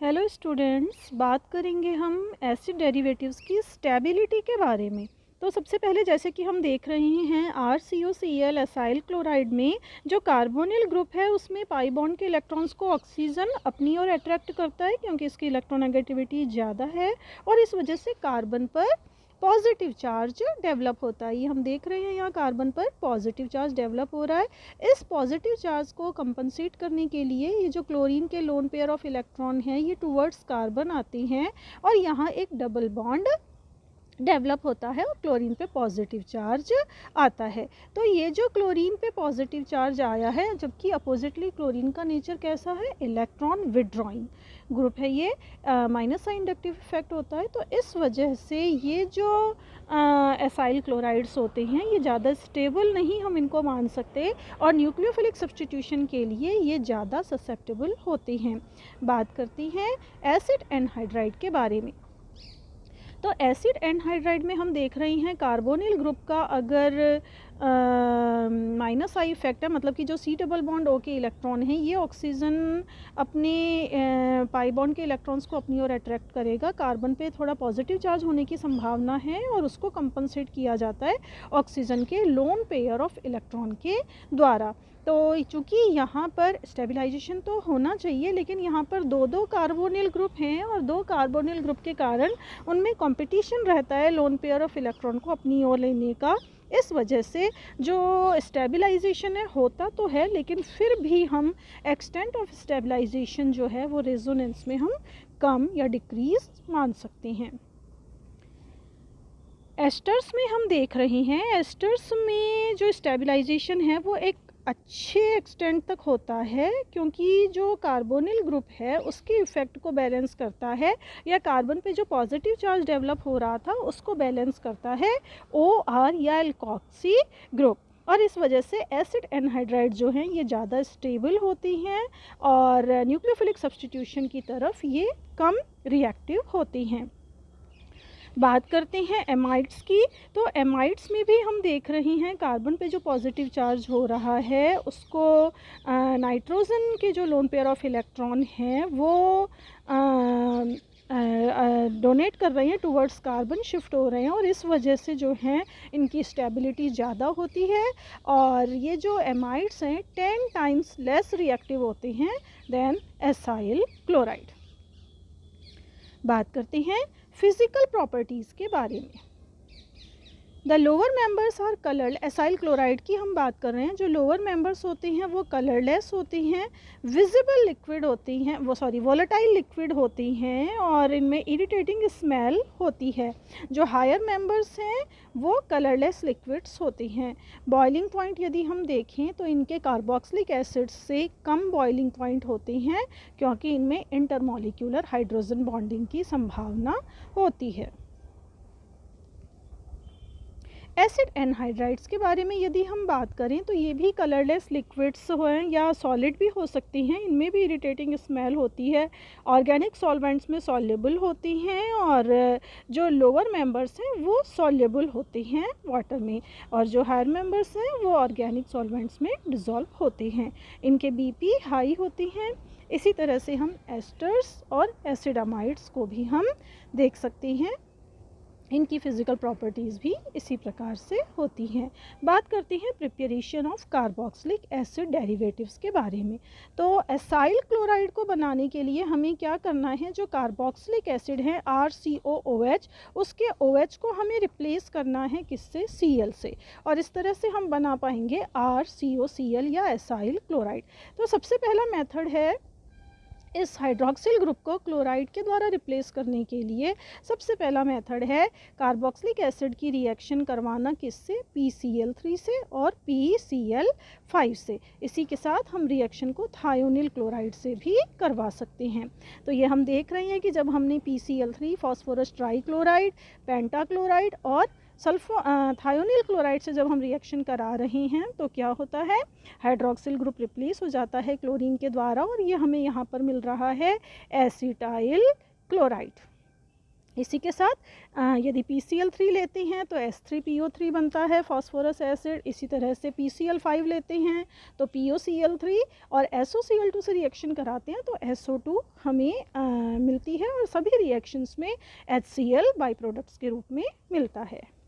Hello students, बात करेंगे हम एसिड डेरिवेटिव्स की स्टेबिलिटी के बारे में। तो सबसे पहले जैसे कि हम देख रहे हैं RCOCl एसाइल क्लोराइड में जो कार्बोनिल ग्रुप है उसमें पाई बॉन्ड के इलेक्ट्रॉन्स को ऑक्सीजन अपनी ओर अट्रैक्ट करता है क्योंकि इसकी इलेक्ट्रोनेगेटिविटी ज़्यादा है और इस वजह से कार्बन पर पॉजिटिव चार्ज डेवलप होता है। ये हम देख रहे हैं यहाँ कार्बन पर पॉजिटिव चार्ज डेवलप हो रहा है। इस पॉजिटिव चार्ज को कंपनसेट करने के लिए ये जो क्लोरीन के लोन पेयर ऑफ इलेक्ट्रॉन हैं ये टूवर्ड्स कार्बन आते हैं और यहाँ एक डबल बॉन्ड डेवलप होता है और क्लोरीन पे पॉजिटिव चार्ज आता है। तो ये जो क्लोरीन पे पॉजिटिव चार्ज आया है, जबकि अपोजिटली क्लोरीन का नेचर कैसा है, इलेक्ट्रॉन विड्रॉइंग ग्रुप है, ये माइनस साइन इंडक्टिव इफेक्ट होता है। तो इस वजह से ये जो एसाइल क्लोराइड्स होते हैं ये ज़्यादा स्टेबल नहीं हम इनको मान सकते और न्यूक्लियोफिलिक सब्स्टिट्यूशन के लिए ये ज़्यादा ससेप्टेबल होते हैं। बात करती हैं एसिड एनहाइड्राइड के बारे में। तो एसिड एनहाइड्राइड में हम देख रहे हैं कार्बोनिल ग्रुप का अगर माइनस आई इफेक्ट है, मतलब कि जो सी डबल बॉन्ड ओ के इलेक्ट्रॉन हैं ये ऑक्सीजन अपने पाई बॉन्ड के इलेक्ट्रॉन्स को अपनी ओर अट्रैक्ट करेगा। कार्बन पे थोड़ा पॉजिटिव चार्ज होने की संभावना है और उसको कंपनसेट किया जाता है ऑक्सीजन के लोन पेयर ऑफ इलेक्ट्रॉन के द्वारा। तो चूँकि यहाँ पर स्टेबलाइजेशन तो होना चाहिए लेकिन यहाँ पर दो दो कार्बोनिल ग्रुप हैं और दो कार्बोनिल ग्रुप के कारण उनमें कंपटीशन रहता है लोन पेयर ऑफ इलेक्ट्रॉन को अपनी ओर लेने का। इस वजह से जो स्टेबलाइजेशन है होता तो है लेकिन फिर भी हम एक्सटेंट ऑफ स्टेबलाइजेशन जो है वो रेजोनेंस में हम कम या डिक्रीज मान सकते हैं। एस्टर्स में हम देख रहे हैं, एस्टर्स में जो स्टेबलाइजेशन है वो एक अच्छे एक्सटेंट तक होता है क्योंकि जो कार्बोनिल ग्रुप है उसके इफ़ेक्ट को बैलेंस करता है या कार्बन पे जो पॉजिटिव चार्ज डेवलप हो रहा था उसको बैलेंस करता है OR या एल्कोक्सी ग्रुप। और इस वजह से एसिड एनहाइड्राइड जो हैं ये ज़्यादा स्टेबल होती हैं और न्यूक्लियोफिलिक सब्स्टिट्यूशन की तरफ ये कम रिएक्टिव होती हैं। बात करते हैं एमाइड्स की। तो एमाइड्स में भी हम देख रहे हैं कार्बन पे जो पॉजिटिव चार्ज हो रहा है उसको नाइट्रोजन के जो लोन पेयर ऑफ इलेक्ट्रॉन हैं वो डोनेट कर रहे हैं टूवर्ड्स कार्बन, शिफ्ट हो रहे हैं और इस वजह से जो हैं इनकी स्टेबिलिटी ज़्यादा होती है और ये जो एमाइड्स हैं 10 टाइम्स लेस रिएक्टिव होते हैं देन एसाइल क्लोराइड। बात करते हैं फिजिकल प्रॉपर्टीज़ के बारे में। The lower members are coloured, acyl chloride की हम बात कर रहे हैं। जो लोअर मेंबर्स होती हैं वो कलरलेस होती हैं, विजिबल लिक्विड होती हैं, वोलेटाइल लिक्विड होती हैं और इनमें इरिटेटिंग स्मेल होती है। जो हायर मेंबर्स हैं वो कलरलेस लिक्विड्स होती हैं। बॉइलिंग पॉइंट यदि हम देखें तो इनके कार्बोक्सिलिक एसिड से कम बॉइलिंग पॉइंट होते हैं क्योंकि इनमें इंटरमॉलिक्यूलर हाइड्रोजन बॉन्डिंग की संभावना होती है। एसिड एनहाइड्राइड्स के बारे में यदि हम बात करें तो ये भी कलरलेस लिक्विड्स हैं या सॉलिड भी हो सकती हैं, इनमें भी इरिटेटिंग स्मेल होती है, ऑर्गेनिक सॉल्वेंट्स में सॉल्युबल होती हैं और जो लोअर मेंबर्स हैं वो सॉल्युबल होते हैं वाटर में और जो हायर मेंबर्स हैं वो ऑर्गेनिक सॉल्वेंट्स में डिज़ोल्व होते हैं। इनके BP हाई होती हैं। इसी तरह से हम एस्टर्स और एसिडामाइड्स को भी हम देख सकते हैं, इनकी फ़िज़िकल प्रॉपर्टीज़ भी इसी प्रकार से होती हैं। बात करते हैं preparation of carboxylic acid derivatives के बारे में। तो एसाइल क्लोराइड को बनाने के लिए हमें क्या करना है, जो कार्बोक्सिलिक एसिड है RCOOH उसके OH को हमें रिप्लेस करना है किससे, Cl से, और इस तरह से हम बना पाएंगे RCOCl या एसाइल क्लोराइड। तो सबसे पहला मेथड है इस हाइड्रोक्सिल ग्रुप को क्लोराइड के द्वारा रिप्लेस करने के लिए सबसे पहला मेथड है कार्बोक्सिलिक एसिड की रिएक्शन करवाना किससे, PCl3 से और PCl5 से। इसी के साथ हम रिएक्शन को थायोनिल क्लोराइड से भी करवा सकते हैं। तो ये हम देख रहे हैं कि जब हमने PCl3 फॉस्फोरस ट्राईक्लोराइड, पेंटाक्लोराइड और थायोनिल क्लोराइड से जब हम रिएक्शन करा रहे हैं तो क्या होता है, हाइड्रोक्सिल ग्रुप रिप्लेस हो जाता है क्लोरीन के द्वारा और ये हमें यहाँ पर मिल रहा है एसिटाइल क्लोराइड। इसी के साथ यदि PCl3 लेते हैं तो S3PO3 बनता है फास्फोरस एसिड। इसी तरह से PCl5 लेते हैं तो POCl3 और SOCl2 से रिएक्शन कराते हैं तो SO2 हमें मिलती है और सभी रिएक्शंस में HCl बाई प्रोडक्ट्स के रूप में मिलता है।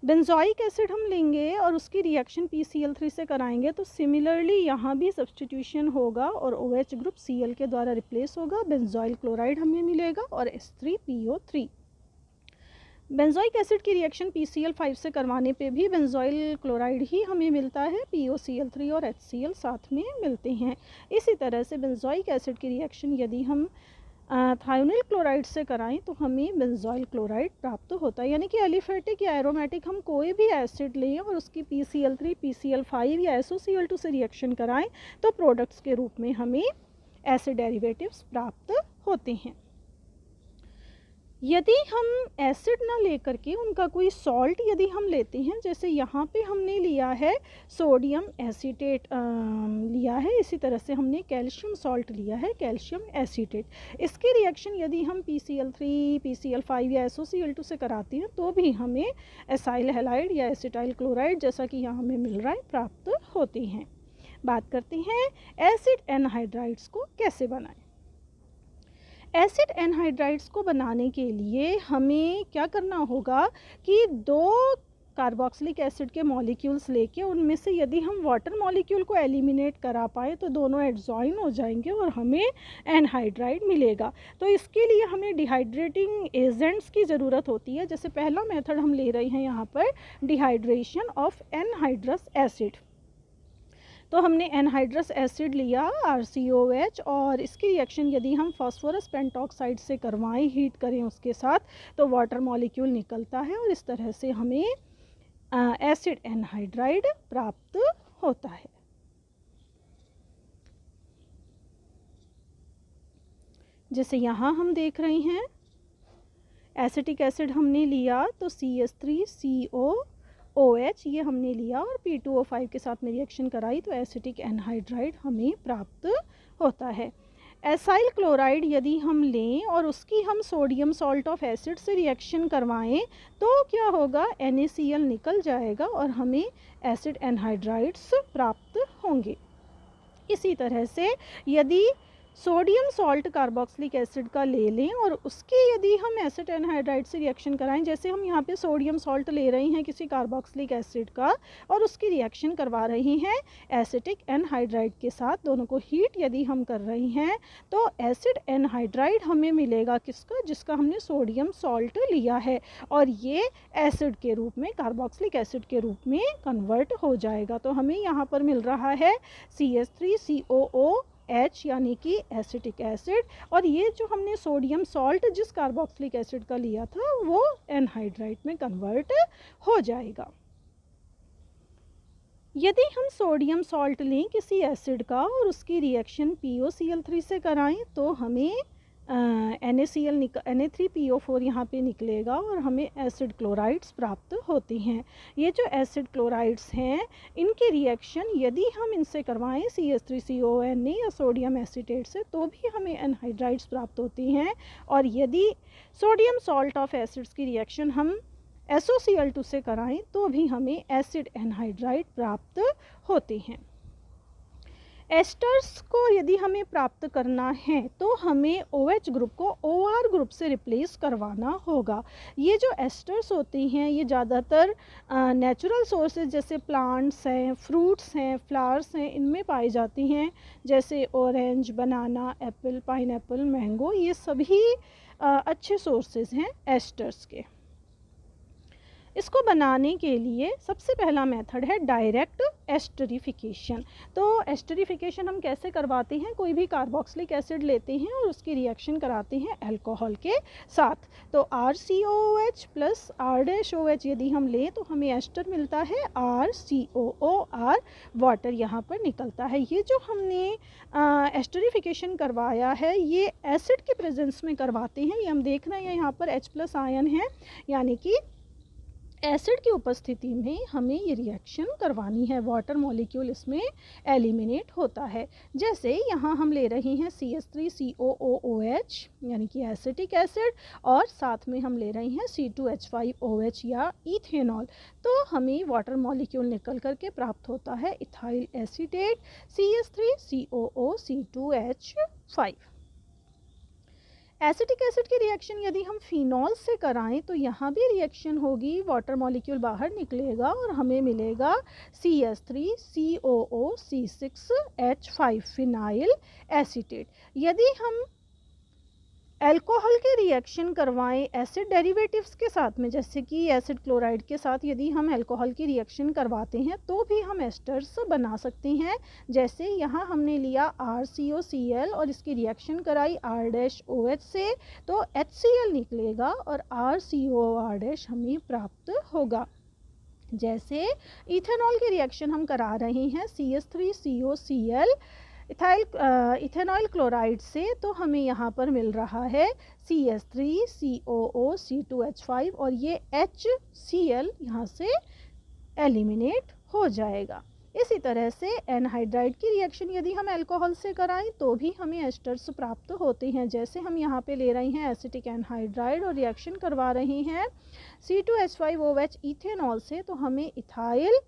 बेंजोइक एसिड हम लेंगे और उसकी रिएक्शन PCl3 से कराएंगे तो सिमिलरली यहाँ भी सब्सटीट्यूशन होगा और OH ग्रुप Cl के द्वारा रिप्लेस होगा, बेंजोइल क्लोराइड हमें मिलेगा और S3PO3। बेंजोइक एसिड की रिएक्शन PCl5 से करवाने पे भी बेंजोइल क्लोराइड ही हमें मिलता है, POCl3 और HCl साथ में मिलते हैं। इसी तरह से बेंजोइक एसिड की रिएक्शन यदि हम थायोनिल क्लोराइड से कराएं तो हमें बेंजोइल क्लोराइड प्राप्त होता है। यानी कि एलिफेटिक या एरोमेटिक हम कोई भी एसिड लें और उसकी PCl3, PCl5 या SOCl2 से रिएक्शन कराएं तो प्रोडक्ट्स के रूप में हमें एसिड डेरिवेटिव्स प्राप्त होते हैं। यदि हम एसिड ना लेकर के उनका कोई सॉल्ट यदि हम लेते हैं, जैसे यहाँ पे हमने लिया है सोडियम एसीटेट लिया है, इसी तरह से हमने कैल्शियम सॉल्ट लिया है कैल्शियम एसीटेट। इसकी रिएक्शन यदि हम PCl3, PCl5 या SOCl2 से कराते हैं तो भी हमें एसाइल हैलाइड या एसिटाइल क्लोराइड जैसा कि यहाँ हमें मिल रहा है प्राप्त होते हैं। बात करते हैं एसिड एनहाइड्राइड्स को कैसे बनाएं। एसिड एनहाइड्राइड्स को बनाने के लिए हमें क्या करना होगा कि 2 कार्बोक्सिलिक एसिड के मॉलिक्यूल्स लेके उनमें से यदि हम वाटर मॉलिक्यूल को एलिमिनेट करा पाए तो दोनों एडजॉइन हो जाएंगे और हमें एनहाइड्राइड मिलेगा। तो इसके लिए हमें डिहाइड्रेटिंग एजेंट्स की ज़रूरत होती है। जैसे पहला मेथड हम ले रहे हैं यहाँ पर डिहाइड्रेशन ऑफ एनहाइड्रस एसिड। तो हमने एनहाइड्रस एसिड लिया RCOH और इसकी रिएक्शन यदि हम फास्फोरस पेंटॉक्साइड से करवाएं, हीट करें उसके साथ, तो वाटर मॉलिक्यूल निकलता है और इस तरह से हमें एसिड एनहाइड्राइड प्राप्त होता है। जैसे यहाँ हम देख रहे हैं एसिटिक एसिड हमने लिया तो CH3COOH ये हमने लिया और P2O5 के साथ में रिएक्शन कराई तो एसिटिक एनहाइड्राइड हमें प्राप्त होता है। एसाइल क्लोराइड यदि हम लें और उसकी हम सोडियम सॉल्ट ऑफ एसिड से रिएक्शन करवाएं तो क्या होगा, NaCl निकल जाएगा और हमें एसिड एनहाइड्राइड्स प्राप्त होंगे। इसी तरह से यदि सोडियम सॉल्ट कार्बोक्सिलिक एसिड का ले लें और उसकी यदि हम एसिड एनहाइड्राइड से रिएक्शन कराएं, जैसे हम यहाँ पे सोडियम सॉल्ट ले रहे हैं किसी कार्बोक्सिलिक एसिड का और उसकी रिएक्शन करवा रहे हैं एसिटिक एनहाइड्राइड के साथ, दोनों को हीट यदि हम कर रहे हैं तो एसिड एनहाइड्राइड हमें मिलेगा किसका, जिसका हमने सोडियम सॉल्ट लिया है और ये एसिड के रूप में कार्बोक्सिलिक एसिड के रूप में कन्वर्ट हो जाएगा। तो हमें यहाँ पर मिल रहा है CH3COOH यानी कि एसिटिक एसिड और ये जो हमने सोडियम सॉल्ट जिस कार्बोक्सिलिक एसिड का लिया था वो एनहाइड्राइड में कन्वर्ट हो जाएगा। यदि हम सोडियम सॉल्ट लें किसी एसिड का और उसकी रिएक्शन POCl3 से कराएं तो हमें Na3PO4 यहाँ पे निकलेगा और हमें एसिड क्लोराइड्स प्राप्त होते हैं। ये जो एसिड क्लोराइड्स हैं इनकी रिएक्शन यदि हम इनसे करवाएं CH3CONA या सोडियम एसीटेट से तो भी हमें एनहाइड्राइड्स प्राप्त होती हैं और यदि सोडियम सॉल्ट ऑफ एसिड्स की रिएक्शन हम SOCl2 से कराएं तो भी हमें एसिड एनहाइड्राइड प्राप्त होते हैं। एस्टर्स को यदि हमें प्राप्त करना है तो हमें OH ग्रुप को OR ग्रुप से रिप्लेस करवाना होगा। ये जो एस्टर्स होती हैं ये ज़्यादातर नेचुरल सोर्सेज जैसे प्लांट्स हैं, फ्रूट्स हैं, फ्लावर्स हैं, इनमें पाई जाती हैं, जैसे ऑरेंज, बनाना, एप्पल, पाइनएप्पल, मैंगो, ये सभी अच्छे सोर्सेज हैं एस्टर्स के। इसको बनाने के लिए सबसे पहला मेथड है डायरेक्ट एस्टरिफिकेशन। तो एस्टरिफिकेशन हम कैसे करवाते हैं, कोई भी कार्बोक्सिलिक एसिड लेते हैं और उसकी रिएक्शन कराते हैं अल्कोहल के साथ। तो RCOOH प्लस R' यदि हम लें तो हमें एस्टर मिलता है RCOOR, वाटर यहाँ पर निकलता है। ये जो हमने एस्टरिफिकेशन करवाया है ये एसिड के प्रेजेंस में करवाते हैं। ये हम देख रहे हैं यहाँ पर H+ आयन है, यानी कि एसिड की उपस्थिति में हमें ये रिएक्शन करवानी है, वाटर मॉलिक्यूल इसमें एलिमिनेट होता है। जैसे यहाँ हम ले रहे हैं CH3COOOH यानी कि एसिटिक एसिड, और साथ में हम ले रहे हैं C2H5OH या इथेनॉल। तो हमें वाटर मॉलिक्यूल निकल करके प्राप्त होता है ethyl acetate CH3COOC2H5। Acetic acid की रिएक्शन यदि हम फिनॉल से कराएं तो यहाँ भी रिएक्शन होगी, वाटर मॉलिक्यूल बाहर निकलेगा और हमें मिलेगा CH3COOC6H5 फिनाइल एसीटेट। यदि हम अल्कोहल के रिएक्शन करवाएं एसिड डेरिवेटिव्स के साथ में, जैसे कि एसिड क्लोराइड के साथ यदि हम अल्कोहल की रिएक्शन करवाते हैं तो भी हम एस्टर्स बना सकते हैं। जैसे यहाँ हमने लिया RCOCl और इसकी रिएक्शन कराई R-OH से, तो HCl निकलेगा और RCOR- हमें प्राप्त होगा। जैसे इथेनॉल की रिएक्शन हम करा रहे हैं CH3COCl इथेनॉल क्लोराइड से, तो हमें यहाँ पर मिल रहा है CH3COOC2H5 और ये HCl यहाँ से एलिमिनेट हो जाएगा। इसी तरह से एनहाइड्राइड की रिएक्शन यदि हम अल्कोहल से कराएं तो भी हमें एस्टर्स प्राप्त होते हैं। जैसे हम यहाँ पे ले रहे हैं एसिटिक एनहाइड्राइड और रिएक्शन करवा रहे हैं C2H5OH इथेनॉल से, तो हमें इथाइल